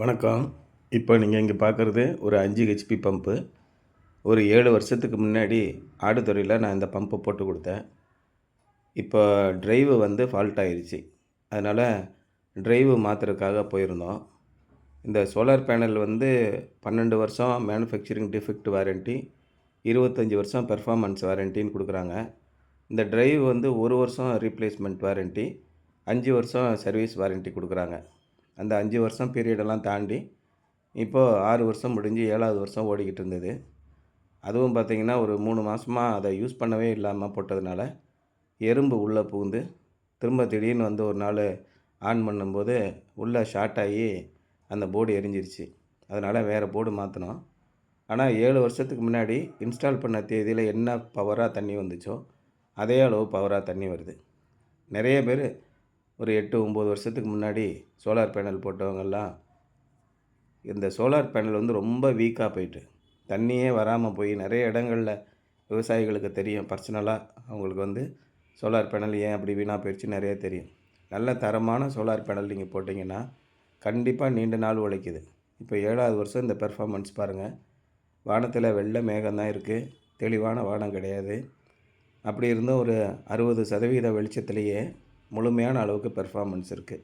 வணக்கம். இப்போ நீங்கள் இங்கே பார்க்குறது ஒரு 5 ஹெச்பி பம்பு. ஒரு 7 வருஷத்துக்கு முன்னாடி ஆடுதுறையில நான் இந்த பம்பை போட்டு கொடுத்தேன். இப்போ டிரைவு வந்து ஃபால்ட் ஆயிருச்சு. அதனால் டிரைவு மாத்துறதுக்காக போயிருந்தோம். இந்த சோலார் பேனல் வந்து 12 வருஷம் மேனுஃபேக்சரிங் டிஃபெக்ட் வாரண்டி, 25 வருஷம் பெர்ஃபார்மன்ஸ் வாரண்டின்னு குடுக்குறாங்க. இந்த டிரைவ் வந்து 1 வருஷம் ரீப்ளேஸ்மெண்ட் வாரண்டி, 5 வருஷம் சர்வீஸ் வாரண்டி குடுக்குறாங்க. அந்த 5 வருஷம் பீரியடெல்லாம் தாண்டி இப்போது 6 வருஷம் முடிஞ்சு 7வது வருஷம் ஓடிக்கிட்டு இருந்தது. அதுவும் பார்த்திங்கன்னா ஒரு 3 மாதமா அதை யூஸ் பண்ணவே இல்லாமல் போட்டதுனால எறும்பு உள்ளே புகுந்து திரும்ப திடீர்னு வந்து ஒரு நாள் ஆன் பண்ணும்போது உள்ளே ஷார்ட் ஆகி அந்த போர்டு எரிஞ்சிருச்சு. அதனால் வேறு போர்டு மாற்றினோம். ஆனால் 7 வருஷத்துக்கு முன்னாடி இன்ஸ்டால் பண்ண தேதியில் என்ன பவராக தண்ணி வந்துச்சோ அதே அளவு பவராக தண்ணி வருது. நிறைய பேர் ஒரு 8, 9 வருஷத்துக்கு முன்னாடி சோலார் பேனல் போட்டவங்கெல்லாம் இந்த சோலார் பேனல் வந்து ரொம்ப வீக்காக போயிட்டு தண்ணியே வராமல் போய் நிறைய இடங்களில் விவசாயிகளுக்கு தெரியும். பர்சனலாக அவங்களுக்கு வந்து சோலார் பேனல் ஏன் அப்படி வீணாக போயிடுச்சு நிறைய தெரியும். நல்ல தரமான சோலார் பேனல் நீங்கள் போட்டிங்கன்னா கண்டிப்பாக நீண்ட நாள் உழைக்குது. இப்போ 7வது வருஷம் இந்த பெர்ஃபார்மன்ஸ் பாருங்கள். வானத்தில் வெள்ளை மேகம்தான் இருக்குது, தெளிவான வானம் கிடையாது. அப்படி இருந்தும் ஒரு 60% வெளிச்சத்துலேயே முழுமையான அளவுக்கு பெர்ஃபார்மன்ஸ் இருக்குது.